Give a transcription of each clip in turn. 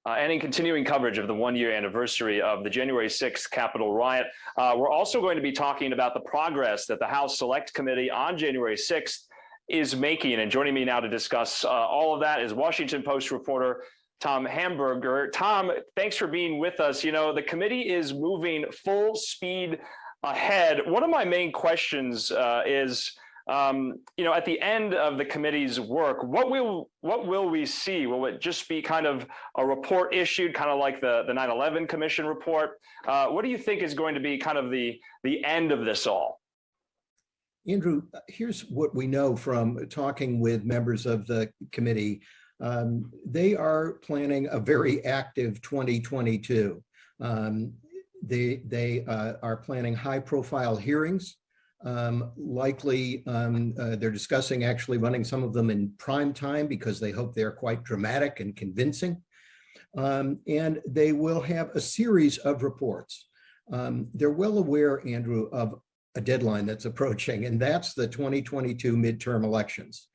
and in continuing coverage of the one-year anniversary of the January 6th Capitol riot. We're also going to be talking about the progress that the House Select Committee on January 6th is making. And joining me now to discuss all of that is Washington Post reporter Tom Hamburger. Tom, thanks for being with us. You know, the committee is moving full speed ahead. One of my main questions is, you know, at the end of the committee's work, what will we see? Will it just be kind of a report issued, kind of like the 9/11 Commission report? What do you think is going to be kind of the end of this all? Andrew, here's what we know from talking with members of the committee. They are planning a very active 2022. They are planning high-profile hearings. Likely, they're discussing actually running some of them in prime time because they hope they're quite dramatic and convincing. And they will have a series of reports. They're well aware, Andrew, of a deadline that's approaching, and that's the 2022 midterm elections,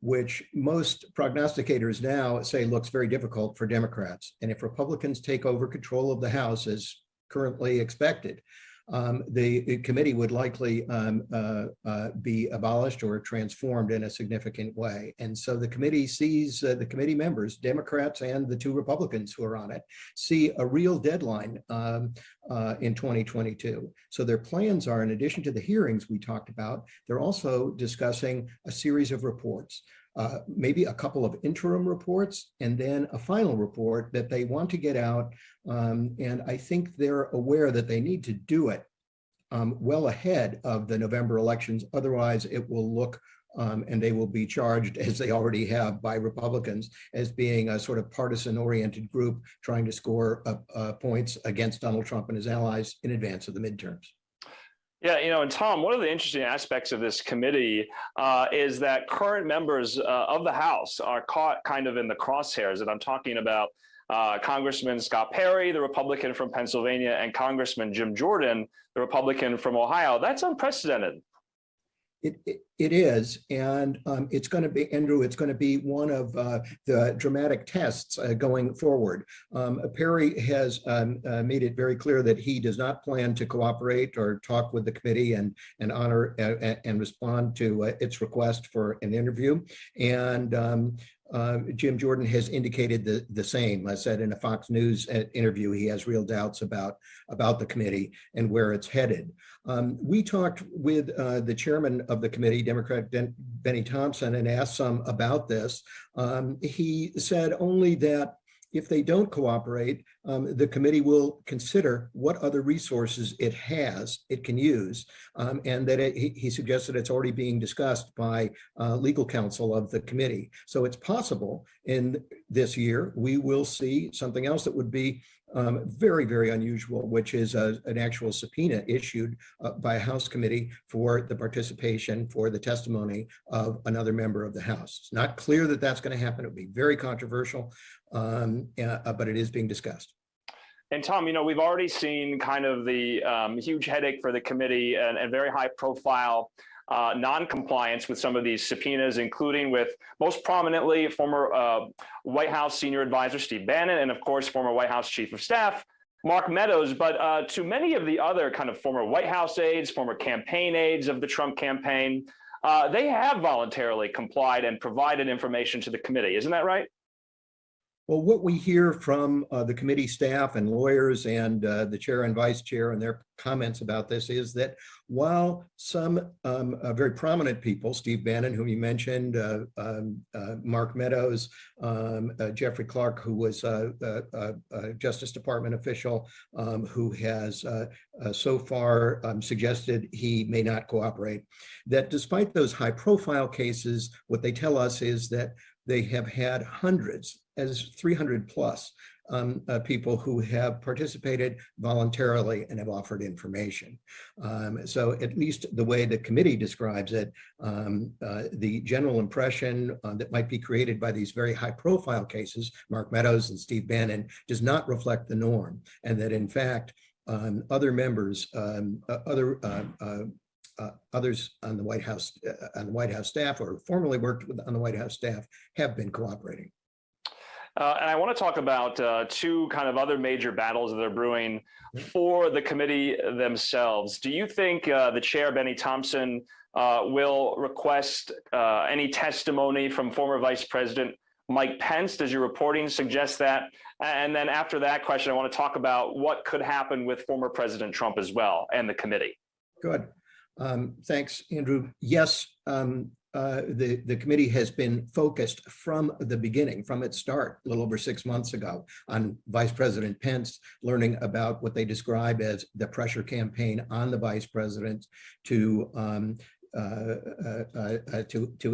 which most prognosticators now say looks very difficult for Democrats. And if Republicans take over control of the House as currently expected, the committee would likely be abolished or transformed in a significant way. And so the committee sees, the committee members, Democrats and the two Republicans who are on it, see a real deadline in 2022. So their plans are, in addition to the hearings we talked about, they're also discussing a series of reports. Maybe a couple of interim reports and then a final report that they want to get out. And I think they're aware that they need to do it well ahead of the November elections. Otherwise, it will look, and they will be charged, as they already have by Republicans, as being a sort of partisan-oriented group trying to score points against Donald Trump and his allies in advance of the midterms. Yeah, you know, and Tom, one of the interesting aspects of this committee is that current members of the House are caught kind of in the crosshairs. And I'm talking about Congressman Scott Perry, the Republican from Pennsylvania, and Congressman Jim Jordan, the Republican from Ohio. That's unprecedented. It is, and it's going to be, Andrew, it's going to be one of the dramatic tests going forward. Perry has made it very clear that he does not plan to cooperate or talk with the committee and honor and respond to its request for an interview. And Jim Jordan has indicated the same. I said in a Fox News interview, he has real doubts about the committee and where it's headed. We talked with the chairman of the committee, Democrat Benny Thompson, and asked some about this. He said only that if they don't cooperate, the committee will consider what other resources it can use, and that he suggested it's already being discussed by legal counsel of the committee. So it's possible in this year we will see something else that would be very, very unusual, which is an actual subpoena issued by a House committee for the participation, for the testimony of another member of the House. It's not clear that that's going to happen. It would be very controversial, but it is being discussed. And Tom, you know, we've already seen kind of the huge headache for the committee and very high profile non-compliance with some of these subpoenas, including with most prominently former White House senior advisor Steve Bannon and of course former White House chief of staff Mark Meadows. But to many of the other kind of former White House aides, former campaign aides of the Trump campaign, they have voluntarily complied and provided information to the committee. Isn't that right? Well, what we hear from the committee staff and lawyers and the chair and vice chair and their comments about this is that while some very prominent people, Steve Bannon, whom you mentioned, Mark Meadows, Jeffrey Clark, who was a Justice Department official who has so far suggested he may not cooperate, that despite those high profile cases, what they tell us is that they have had hundreds, as 300 plus people who have participated voluntarily and have offered information. So at least the way the committee describes it, the general impression that might be created by these very high profile cases, Mark Meadows and Steve Bannon, does not reflect the norm. And that in fact, other members, others on the White House staff or formerly worked on the White House staff have been cooperating. And I want to talk about two kind of other major battles that are brewing for the committee themselves. Do you think the chair, Benny Thompson, will request any testimony from former Vice President Mike Pence? Does your reporting suggest that? And then after that question, I want to talk about what could happen with former President Trump as well and the committee. Good. Thanks, Andrew. Yes, the committee has been focused from the beginning, from its start, a little over 6 months ago, on Vice President Pence, learning about what they describe as the pressure campaign on the vice president to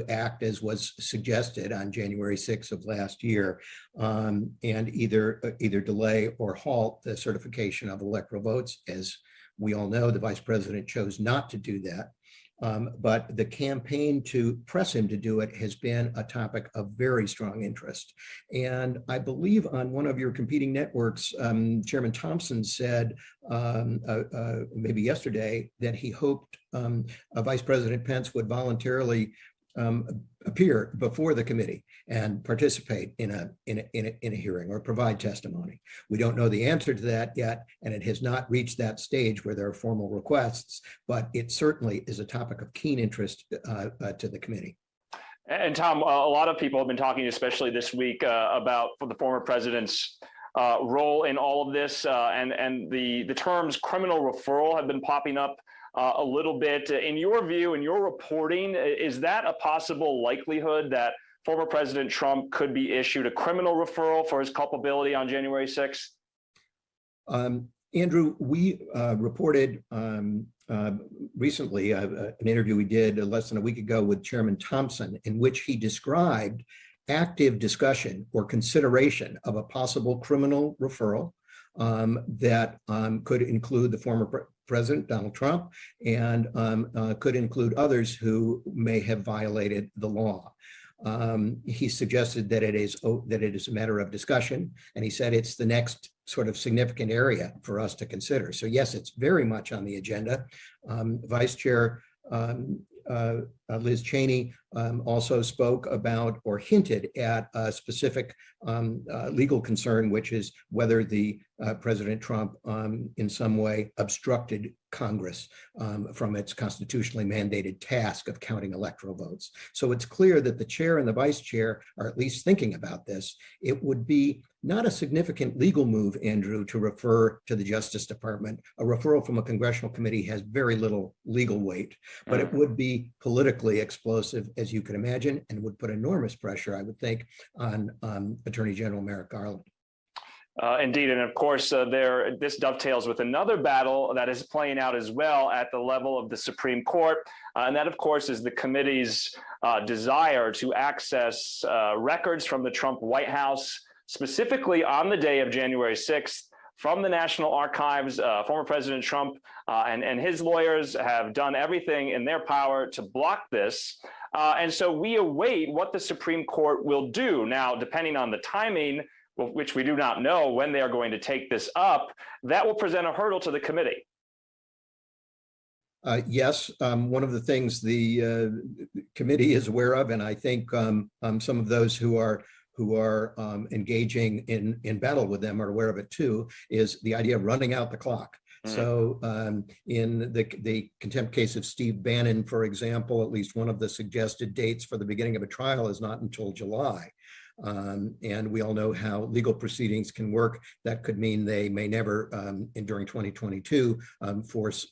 act as was suggested on January 6th of last year, and either delay or halt the certification of electoral votes. As we all know, the vice president chose not to do that. But the campaign to press him to do it has been a topic of very strong interest. And I believe on one of your competing networks, Chairman Thompson said maybe yesterday that he hoped Vice President Pence would voluntarily appear before the committee and participate in a hearing or provide testimony. We don't know the answer to that yet, and it has not reached that stage where there are formal requests, but it certainly is a topic of keen interest to the committee. And Tom, a lot of people have been talking, especially this week, about the former president's role in all of this, and the terms criminal referral have been popping up a little bit. In your view, in your reporting, is that a possible likelihood that former President Trump could be issued a criminal referral for his culpability on January 6th? Andrew, we reported recently an interview we did less than a week ago with Chairman Thompson, in which he described active discussion or consideration of a possible criminal referral that could include the former President Donald Trump and could include others who may have violated the law. He suggested that it is a matter of discussion, and he said it's the next sort of significant area for us to consider. So yes, it's very much on the agenda. Vice Chair Liz Cheney also spoke about or hinted at a specific legal concern, which is whether the President Trump in some way obstructed Congress from its constitutionally mandated task of counting electoral votes. So it's clear that the chair and the vice chair are at least thinking about this. It would be not a significant legal move, Andrew, to refer to the Justice Department. A referral from a congressional committee has very little legal weight, but it would be politically explosive, as you can imagine, and would put enormous pressure, I would think, on Attorney General Merrick Garland. Indeed, and of course, this dovetails with another battle that is playing out as well at the level of the Supreme Court, and that, of course, is the committee's desire to access records from the Trump White House, specifically on the day of January 6th, from the National Archives. Former President Trump and his lawyers have done everything in their power to block this. And so we await what the Supreme Court will do. Now, depending on the timing, which we do not know when they are going to take this up, that will present a hurdle to the committee. Yes, one of the things the committee is aware of, and I think some of those who are engaging in battle with them are aware of it too, is the idea of running out the clock. So in the contempt case of Steve Bannon, for example, at least one of the suggested dates for the beginning of a trial is not until July. And we all know how legal proceedings can work. That could mean they may never, during 2022, force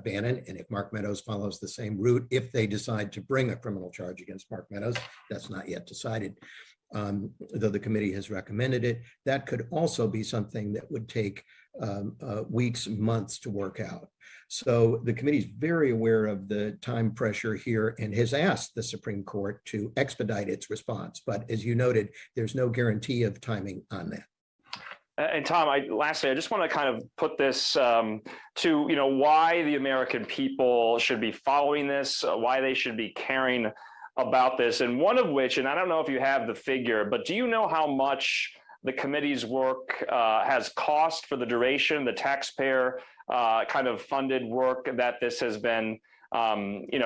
Bannon. And if Mark Meadows follows the same route, if they decide to bring a criminal charge against Mark Meadows, that's not yet decided. Though the committee has recommended it, that could also be something that would take weeks, months to work out. So the committee is very aware of the time pressure here and has asked the Supreme Court to expedite its response. But as you noted, there's no guarantee of timing on that. And Tom, lastly, I just want to kind of put this to, why the American people should be following this, why they should be caring about this, and one of which, and I don't know if you have the figure, but do you know how much the committee's work has cost for the duration, the taxpayer kind of funded work that this has been,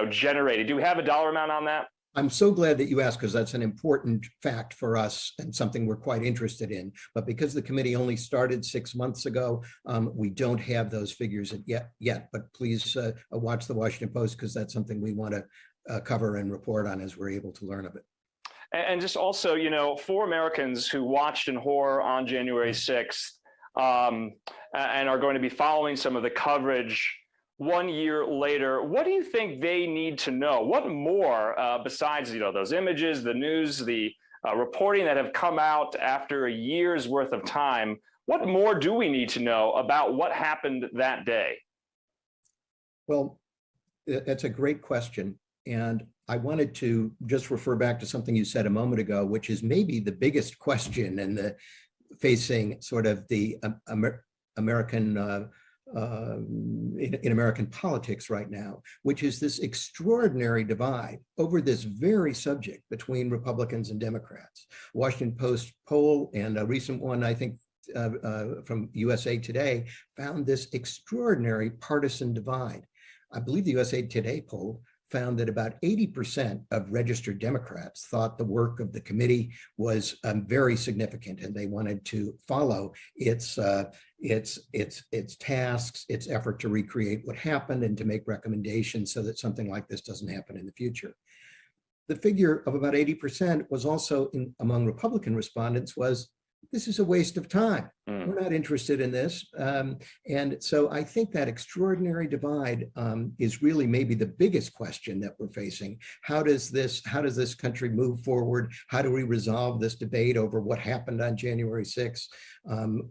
generated? Do we have a dollar amount on that? I'm so glad that you asked, because that's an important fact for us and something we're quite interested in. But because the committee only started 6 months ago, we don't have those figures yet. But please watch the Washington Post, because that's something we want to cover and report on as we're able to learn of it. And just also, for Americans who watched in horror on January 6th and are going to be following some of the coverage 1 year later, what do you think they need to know? What more, besides those images, the news, the reporting that have come out after a year's worth of time? What more do we need to know about what happened that day? Well, that's a great question. And I wanted to just refer back to something you said a moment ago, which is maybe the biggest question and facing sort of the American in American politics right now, which is this extraordinary divide over this very subject between Republicans and Democrats. Washington Post poll and a recent one, I think, from USA Today, found this extraordinary partisan divide. I believe the USA Today poll found that about 80% of registered Democrats thought the work of the committee was very significant, and they wanted to follow its tasks, its effort to recreate what happened and to make recommendations so that something like this doesn't happen in the future. The figure of about 80% was also among Republican respondents was, this is a waste of time. We're not interested in this. And so I think that extraordinary divide is really maybe the biggest question that we're facing. How does this country move forward? How do we resolve this debate over what happened on January 6th?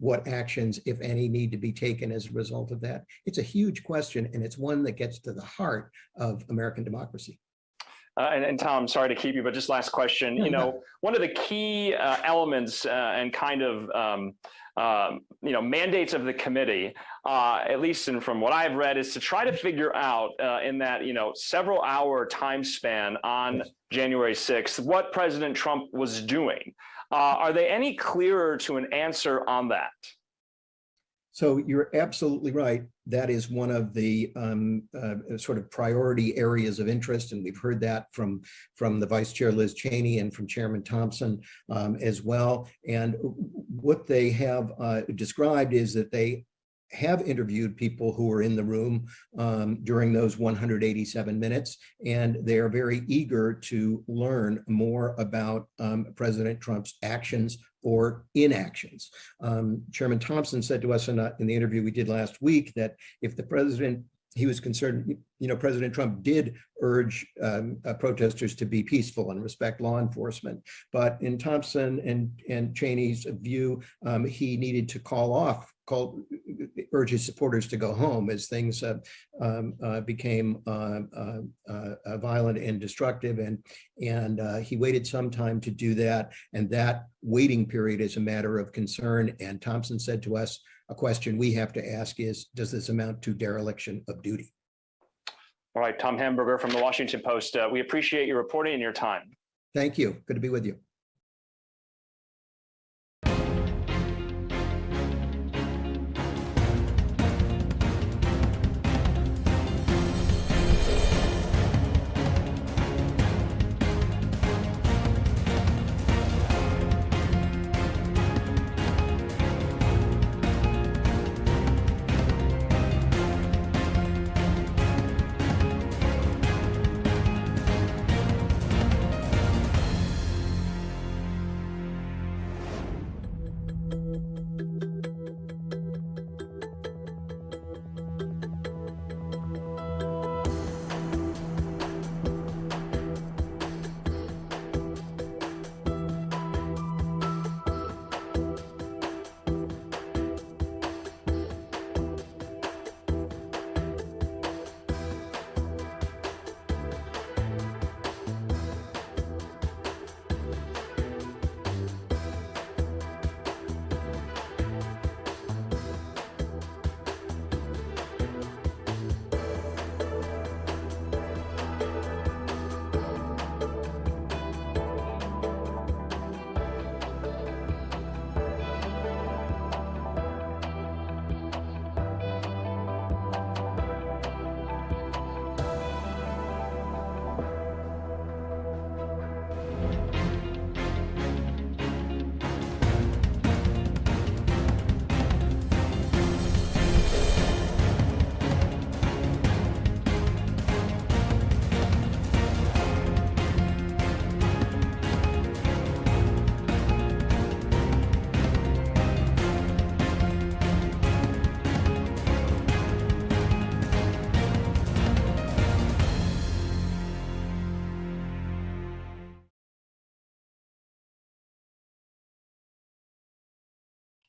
What actions, if any, need to be taken as a result of that? It's a huge question, and it's one that gets to the heart of American democracy. And Tom, sorry to keep you, but just last question. One of the key elements and kind of mandates of the committee, at least from what I've read, is to try to figure out in that several hour time span on January 6th what President Trump was doing. Are they any clearer to an answer on that? So you're absolutely right. That is one of the sort of priority areas of interest, and we've heard that from the Vice Chair Liz Cheney and from Chairman Thompson as well. And what they have described is that they have interviewed people who were in the room during those 187 minutes, and they are very eager to learn more about President Trump's actions or inactions. Chairman Thompson said to us in the interview we did last week that if the president, he was concerned, President Trump did urge protesters to be peaceful and respect law enforcement. But in Thompson and Cheney's view, he needed to urge his supporters to go home as things became violent and destructive. And he waited some time to do that. And that waiting period is a matter of concern. And Thompson said to us, a question we have to ask is, does this amount to dereliction of duty? All right, Tom Hamburger from the Washington Post. We appreciate your reporting and your time. Thank you. Good to be with you.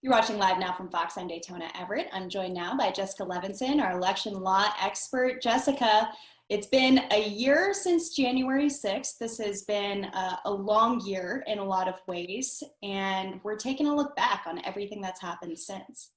You're watching Live Now from Fox. I'm Daytona Everett. I'm joined now by Jessica Levinson, our election law expert. Jessica, it's been a year since January 6th. This has been a long year in a lot of ways, and we're taking a look back on everything that's happened since.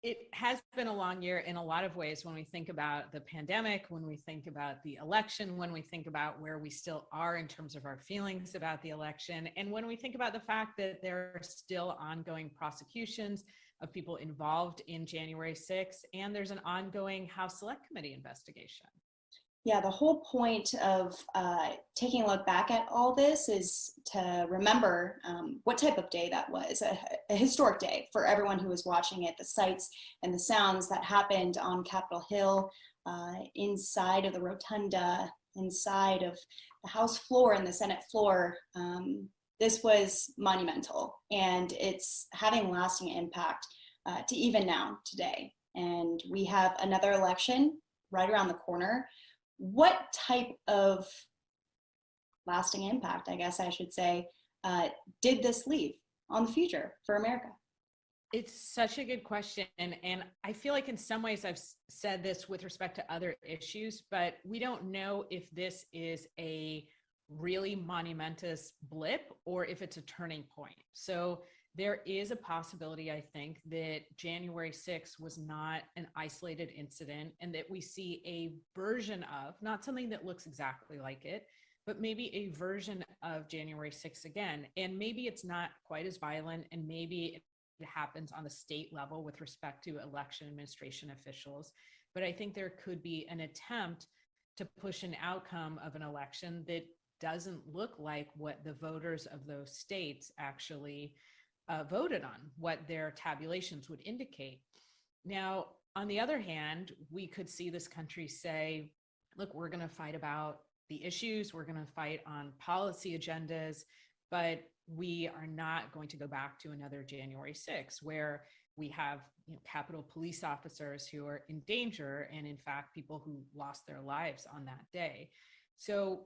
It has been a long year in a lot of ways when we think about the pandemic, when we think about the election, when we think about where we still are in terms of our feelings about the election, and when we think about the fact that there are still ongoing prosecutions of people involved in January 6th, and there's an ongoing House Select Committee investigation. Yeah, the whole point of taking a look back at all this is to remember what type of day that was, a historic day for everyone who was watching it, the sights and the sounds that happened on Capitol Hill, inside of the rotunda, inside of the House floor and the Senate floor. This was monumental, and it's having lasting impact to even now today. And we have another election right around the corner. What type of lasting impact, I guess I should say, did this leave on the future for America? It's such a good question. And I feel like in some ways I've said this with respect to other issues, but we don't know if this is a really monumentous blip or if it's a turning point. So there is a possibility, I think, that January 6th was not an isolated incident and that we see a version of, not something that looks exactly like it, but maybe a version of January 6th again. And maybe it's not quite as violent, and maybe it happens on the state level with respect to election administration officials. But I think there could be an attempt to push an outcome of an election that doesn't look like what the voters of those states actually voted on, what their tabulations would indicate. Now, on the other hand, we could see this country say, look, we're going to fight about the issues, we're going to fight on policy agendas, but we are not going to go back to another January 6th, where we have Capitol police officers who are in danger, and in fact, people who lost their lives on that day. So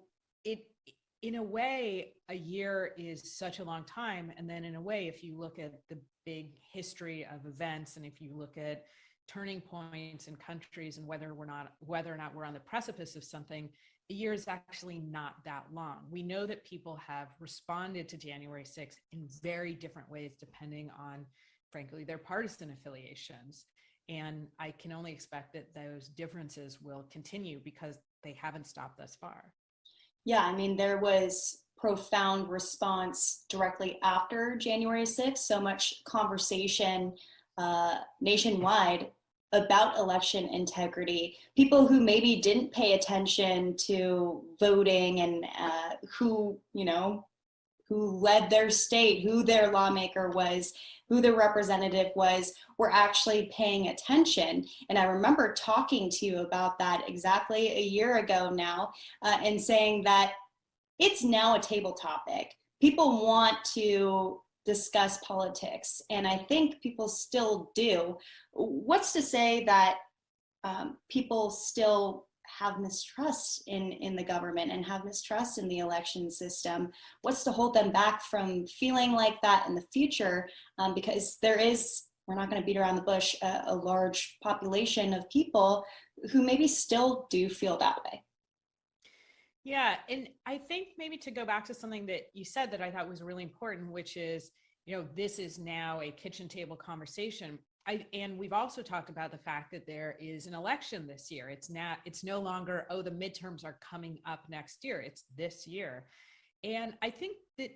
in a way, a year is such a long time. And then in a way, if you look at the big history of events, and if you look at turning points in countries and whether or not we're on the precipice of something, a year is actually not that long. We know that people have responded to January 6th in very different ways, depending on, frankly, their partisan affiliations. And I can only expect that those differences will continue because they haven't stopped thus far. Yeah, I mean, there was profound response directly after January 6th, so much conversation nationwide about election integrity. People who maybe didn't pay attention to voting and who led their state, who their lawmaker was, who their representative was, were actually paying attention. And I remember talking to you about that exactly a year ago now, and saying that it's now a table topic. People want to discuss politics, and I think people still do. What's to say that people still have mistrust in the government and have mistrust in the election system? What's to hold them back from feeling like that in the future? Because we're not going to beat around the bush, a large population of people who maybe still do feel that way. Yeah, and I think maybe to go back to something that you said that I thought was really important, which is, this is now a kitchen table conversation. And we've also talked about the fact that there is an election this year. It's no longer, the midterms are coming up next year. It's this year. And I think that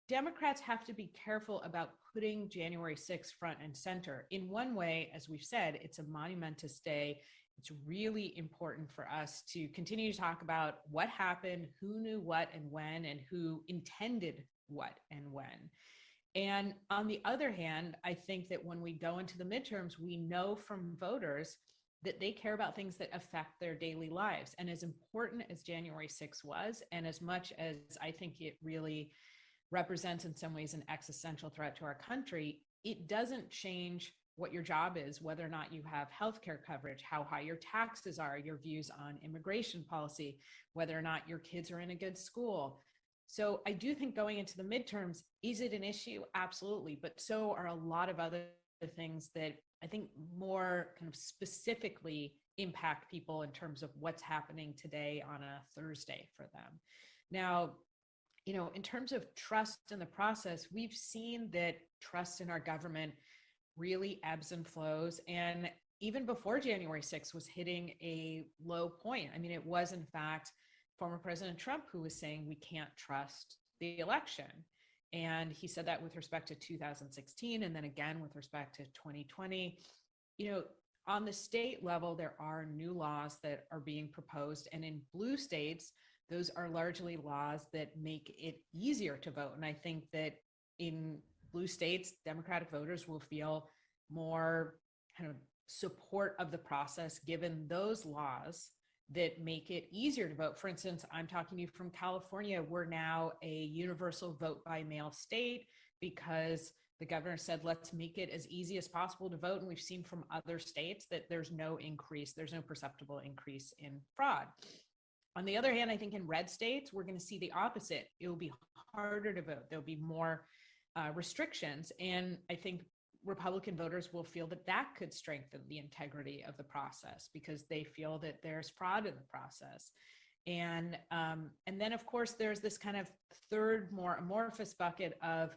Democrats have to be careful about putting January 6th front and center. In one way, as we've said, it's a monumentous day. It's really important for us to continue to talk about what happened, who knew what and when, and who intended what and when. And on the other hand, I think that when we go into the midterms, we know from voters that they care about things that affect their daily lives. And as important as January 6th was, and as much as I think it really represents in some ways an existential threat to our country, it doesn't change what your job is, whether or not you have healthcare coverage, how high your taxes are, your views on immigration policy, whether or not your kids are in a good school. So I do think going into the midterms, is it an issue? Absolutely. But so are a lot of other things that I think more kind of specifically impact people in terms of what's happening today on a Thursday for them. Now, in terms of trust in the process, we've seen that trust in our government really ebbs and flows. And even before January 6th was hitting a low point. I mean, it was in fact former President Trump who was saying we can't trust the election. And he said that with respect to 2016 and then again with respect to 2020. On the state level, there are new laws that are being proposed. And in blue states, those are largely laws that make it easier to vote. And I think that in blue states, Democratic voters will feel more kind of support of the process given those laws that make it easier to vote. For instance, I'm talking to you from California. We're now a universal vote by mail state because the governor said, let's make it as easy as possible to vote. And we've seen from other states that there's no perceptible increase in fraud. On the other hand, I think in red states, we're going to see the opposite. It will be harder to vote. There'll be more restrictions. And I think Republican voters will feel that that could strengthen the integrity of the process because they feel that there's fraud in the process. And then, of course, there's this kind of third, more amorphous bucket of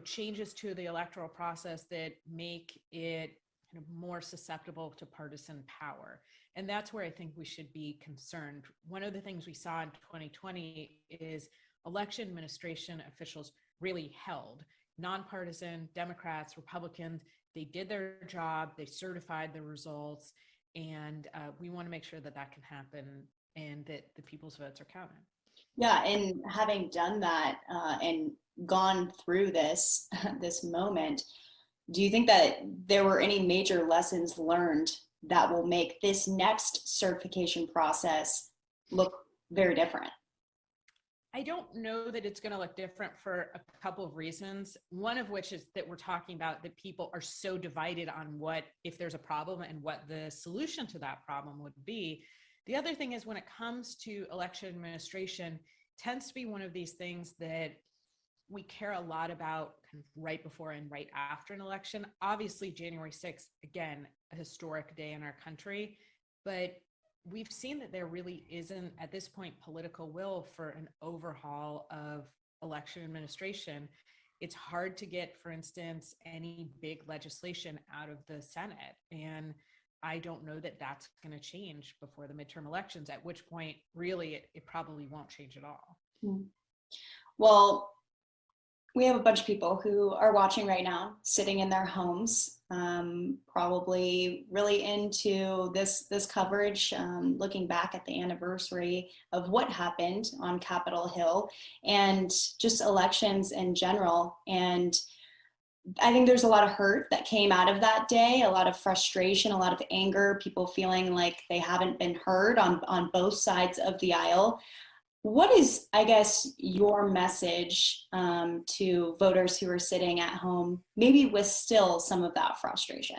changes to the electoral process that make it kind of more susceptible to partisan power. And that's where I think we should be concerned. One of the things we saw in 2020 is election administration officials really held nonpartisan Democrats, Republicans. They did their job, they certified the results, and we want to make sure that that can happen and that the people's votes are counted. Yeah, and having done that and gone through this moment, do you think that there were any major lessons learned that will make this next certification process look very different? I don't know that it's going to look different for a couple of reasons. One of which is that we're talking about that people are so divided on what, if there's a problem and what the solution to that problem would be. The other thing is when it comes to election administration, tends to be one of these things that we care a lot about kind of right before and right after an election. Obviously, January 6th, again, a historic day in our country, but we've seen that there really isn't, at this point, political will for an overhaul of election administration. It's hard to get, for instance, any big legislation out of the Senate. And I don't know that that's going to change before the midterm elections, at which point, really, it probably won't change at all. Well, we have a bunch of people who are watching right now, sitting in their homes, probably really into this coverage, looking back at the anniversary of what happened on Capitol Hill and just elections in general. And I think there's a lot of hurt that came out of that day, a lot of frustration, a lot of anger, people feeling like they haven't been heard on both sides of the aisle. What is, I guess, your message to voters who are sitting at home, maybe with still some of that frustration?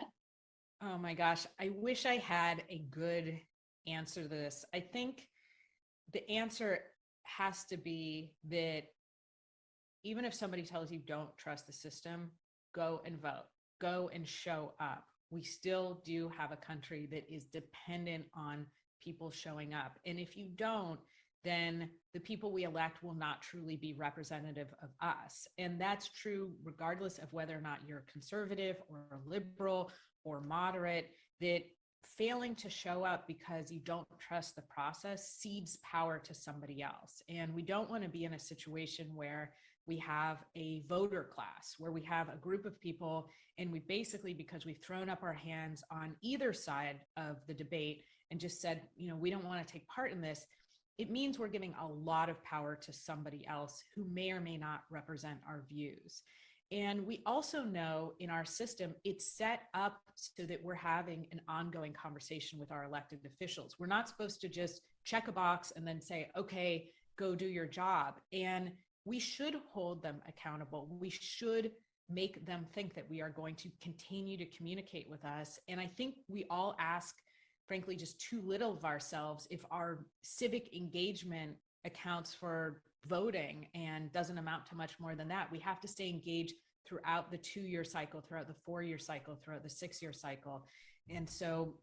Oh my gosh, I wish I had a good answer to this. I think the answer has to be that even if somebody tells you don't trust the system, go and vote, go and show up. We still do have a country that is dependent on people showing up. And if you don't, then the people we elect will not truly be representative of us. And that's true regardless of whether or not you're conservative or liberal or moderate, that failing to show up because you don't trust the process cedes power to somebody else. And we don't want to be in a situation where we have a voter class, where we have a group of people and we basically, because we've thrown up our hands on either side of the debate and just said, we don't want to take part in this, it means we're giving a lot of power to somebody else who may or may not represent our views. And we also know in our system, it's set up so that we're having an ongoing conversation with our elected officials. We're not supposed to just check a box and then say, okay, go do your job. And we should hold them accountable. We should make them think that we are going to continue to communicate with us. And I think we all ask, frankly, just too little of ourselves if our civic engagement accounts for voting and doesn't amount to much more than that. We have to stay engaged throughout the 2-year cycle, throughout the 4-year cycle, throughout the 6-year cycle. And so,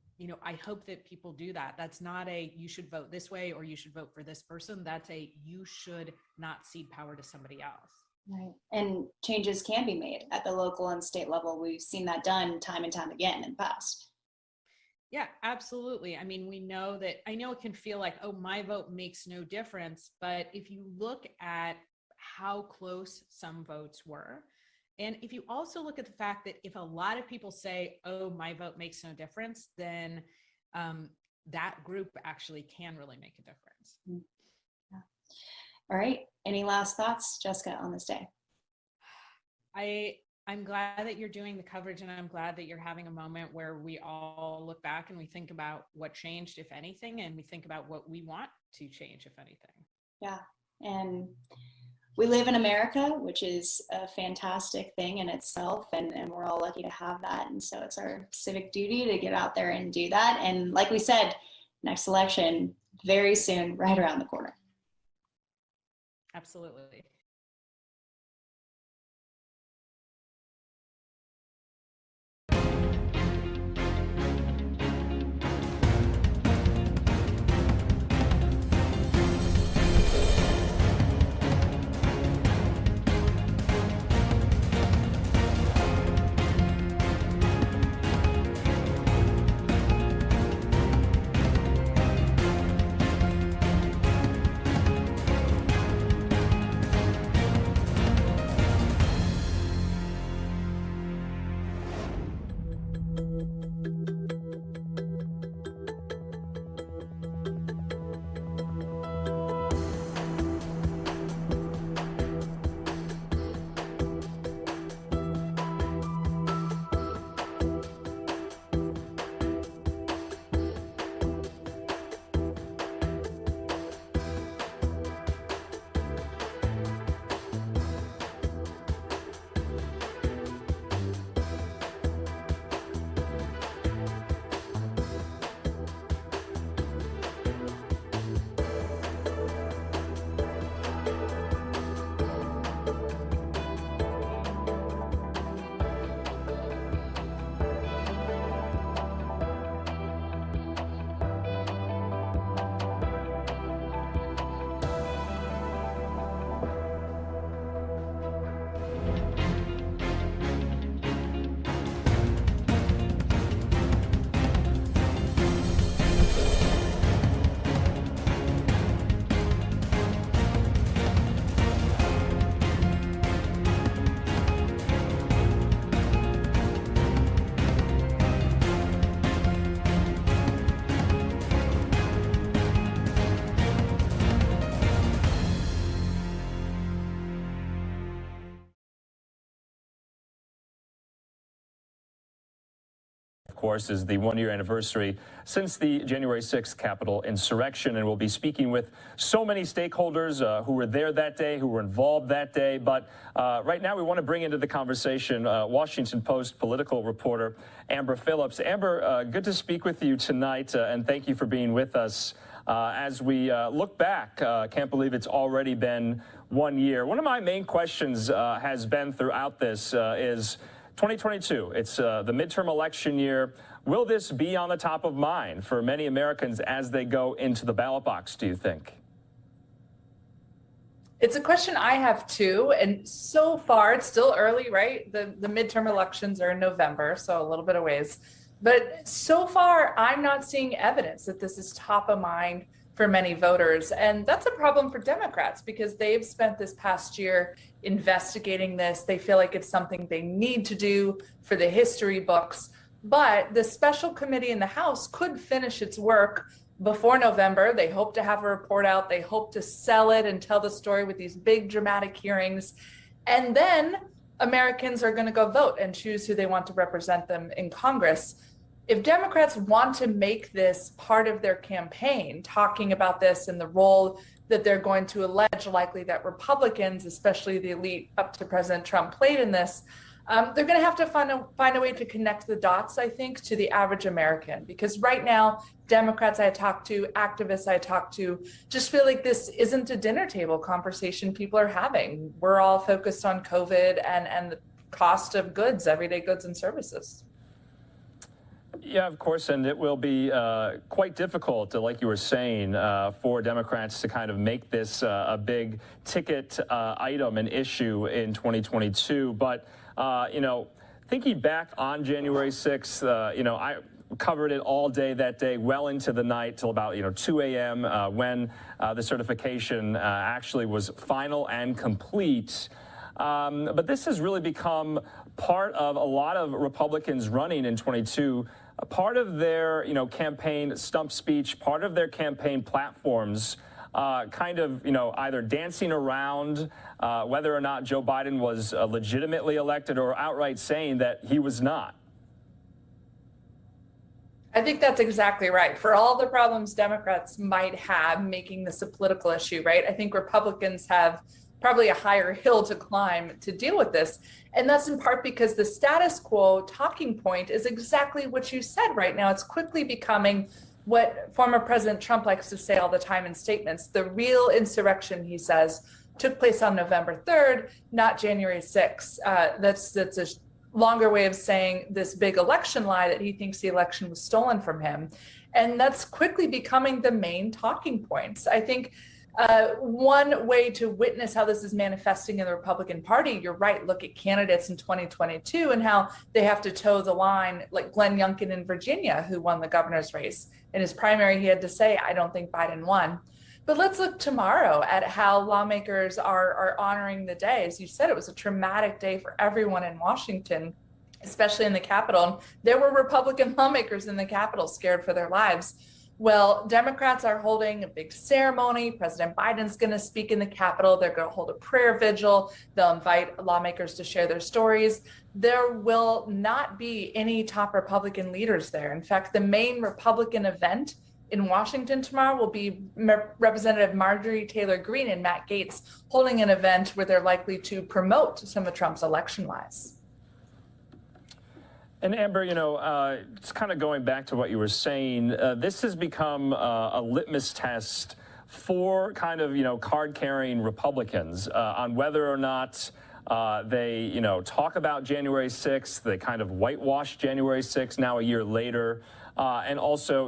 I hope that people do that. That's not a, you should vote this way or you should vote for this person. That's a, you should not cede power to somebody else. Right. And changes can be made at the local and state level. We've seen that done time and time again in the past. Yeah, absolutely. I mean, we know that, I know it can feel like, oh, my vote makes no difference. But if you look at how close some votes were, and if you also look at the fact that if a lot of people say, oh, my vote makes no difference, then that group actually can really make a difference. Yeah. All right. Any last thoughts, Jessica, on this day? I'm glad that you're doing the coverage, and I'm glad that you're having a moment where we all look back and we think about what changed, if anything, and we think about what we want to change, if anything. Yeah. And we live in America, which is a fantastic thing in itself, and we're all lucky to have that. And so it's our civic duty to get out there and do that. And like we said, next election, very soon, right around the corner. Absolutely. Of course, is the 1-year anniversary since the January 6th Capitol insurrection, and we'll be speaking with so many stakeholders who were there that day, who were involved that day. But right now, we want to bring into the conversation Washington Post political reporter Amber Phillips. Amber, good to speak with you tonight, and thank you for being with us. As we look back, can't believe it's already been 1 year. One of my main questions has been throughout this is 2022. It's the midterm election year. Will this be on the top of mind for many Americans as they go into the ballot box, do you think? It's a question I have too. And so far, it's still early, right? The midterm elections are in November, so a little bit of ways. But so far, I'm not seeing evidence that this is top of mind for many voters. And that's a problem for Democrats because they've spent this past year investigating this. They feel like it's something they need to do for the history books. But the special committee in the House could finish its work before November. They hope to have a report out. They hope to sell it and tell the story with these big dramatic hearings. And then Americans are going to go vote and choose who they want to represent them in Congress. If Democrats want to make this part of their campaign, talking about this and the role that they're going to allege likely that Republicans, especially the elite up to President Trump, played in this, they're going to have to find a way to connect the dots, I think, to the average American, because right now, Democrats I talk to, activists I talk to, just feel like this isn't a dinner table conversation people are having. We're all focused on COVID and the cost of goods, everyday goods and services. Yeah, of course, and it will be quite difficult, like you were saying, for Democrats to kind of make this a big ticket item, an issue in 2022. But, thinking back on January 6th, I covered it all day that day, well into the night till about 2 a.m. When the certification actually was final and complete. But this has really become part of a lot of Republicans running in 22. Part of their campaign stump speech, part of their campaign platforms, kind of either dancing around whether or not Joe Biden was legitimately elected or outright saying that he was not. I think that's exactly right. For all the problems Democrats might have making this a political issue, right? I think Republicans have probably a higher hill to climb to deal with this. And that's in part because the status quo talking point is exactly what you said right now. It's quickly becoming what former President Trump likes to say all the time in statements. The real insurrection, he says, took place on November 3rd, not January 6th. That's a longer way of saying this big election lie that he thinks the election was stolen from him. And that's quickly becoming the main talking points. I think one way to witness how this is manifesting in the Republican Party, you're right, look at candidates in 2022 and how they have to toe the line, like Glenn Youngkin in Virginia, who won the governor's race. In his primary, he had to say, I don't think Biden won. But let's look tomorrow at how lawmakers are honoring the day. As you said, it was a traumatic day for everyone in Washington, especially in the Capitol. There were Republican lawmakers in the Capitol scared for their lives. Well, Democrats are holding a big ceremony. President Biden's going to speak in the Capitol. They're going to hold a prayer vigil. They'll invite lawmakers to share their stories. There will not be any top Republican leaders there. In fact, the main Republican event in Washington tomorrow will be Representative Marjorie Taylor Greene and Matt Gaetz holding an event where they're likely to promote some of Trump's election lies. And Amber, just kind of going back to what you were saying, this has become a litmus test for kind of, card-carrying Republicans on whether or not they, talk about January 6th, they kind of whitewash January 6th now a year later, and also,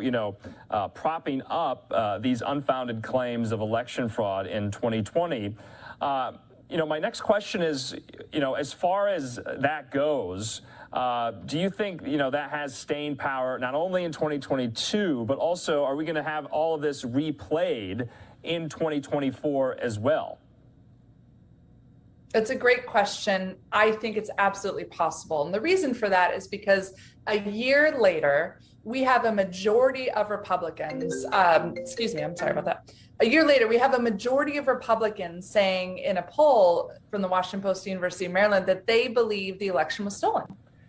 propping up these unfounded claims of election fraud in 2020. My next question is, as far as that goes, do you think, that has staying power not only in 2022, but also are we going to have all of this replayed in 2024 as well? It's a great question. I think it's absolutely possible. And the reason for that is because a year later, we have a majority of Republicans, A year later, we have a majority of Republicans saying in a poll from the Washington Post, University of Maryland, that they believe the election was stolen,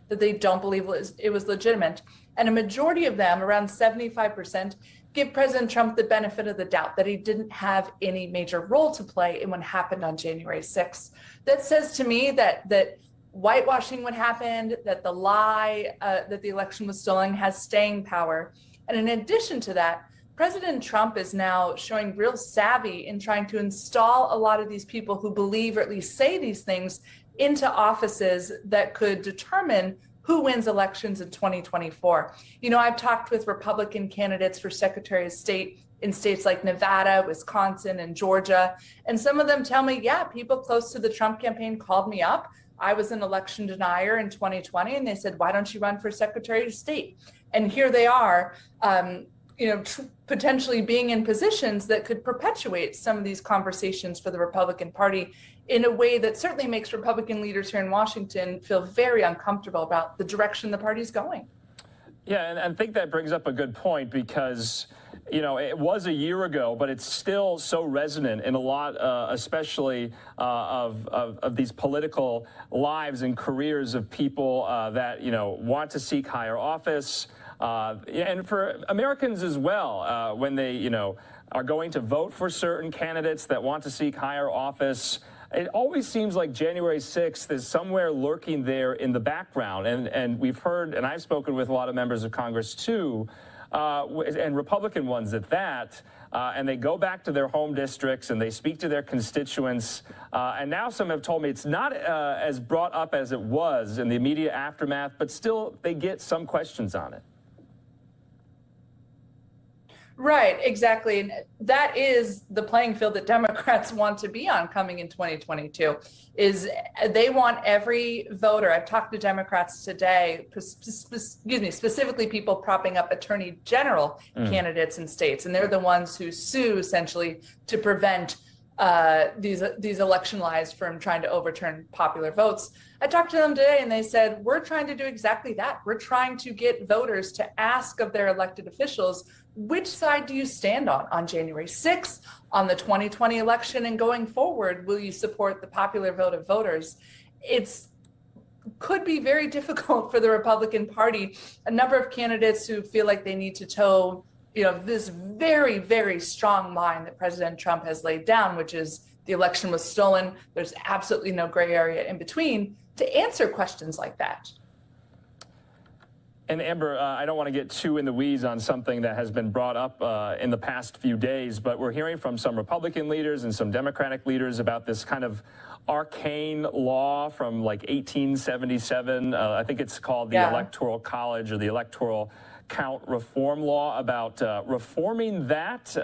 that they don't believe it was legitimate. And a majority of them, around 75%, give President Trump the benefit of the doubt that he didn't have any major role to play in what happened on January 6th. That says to me that whitewashing what happened, that the lie that the election was stolen has staying power. And in addition to that, President Trump is now showing real savvy in trying to install a lot of these people who believe or at least say these things into offices that could determine who wins elections in 2024. I've talked with Republican candidates for Secretary of State in states like Nevada, Wisconsin, and Georgia. And some of them tell me, yeah, people close to the Trump campaign called me up. I was an election denier in 2020, and they said, why don't you run for Secretary of State? And here they are, potentially being in positions that could perpetuate some of these conversations for the Republican Party in a way that certainly makes Republican leaders here in Washington feel very uncomfortable about the direction the party's going. Yeah, and I think that brings up a good point because, it was a year ago, but it's still so resonant in a lot, especially of these political lives and careers of people that, want to seek higher office. And for Americans as well, when they, are going to vote for certain candidates that want to seek higher office, it always seems like January 6th is somewhere lurking there in the background. And we've heard, and I've spoken with a lot of members of Congress too, and Republican ones at that, and they go back to their home districts and they speak to their constituents. And now some have told me it's not as brought up as it was in the immediate aftermath, but still they get some questions on it. Right, exactly. And that is the playing field that Democrats want to be on coming in 2022, is they want every voter. I've talked to Democrats today, specifically people propping up attorney general candidates in states. And they're the ones who sue essentially to prevent these election lies from trying to overturn popular votes. I talked to them today and they said, we're trying to do exactly that. We're trying to get voters to ask of their elected officials, which side do you stand on January 6th, on the 2020 election, and going forward, will you support the popular vote of voters? It's could be very difficult for the Republican Party. A number of candidates who feel like they need to toe, this very, very strong line that President Trump has laid down, which is the election was stolen. There's absolutely no gray area in between, to answer questions like that. And Amber, I don't want to get too in the weeds on something that has been brought up in the past few days, but we're hearing from some Republican leaders and some Democratic leaders about this kind of arcane law from like 1877. I think it's called the Electoral College or the Electoral Count Reform Law, about reforming that.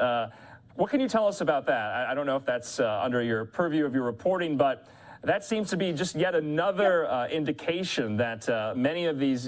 What can you tell us about that? I don't know if that's under your purview of your reporting, but that seems to be just yet another indication that many of these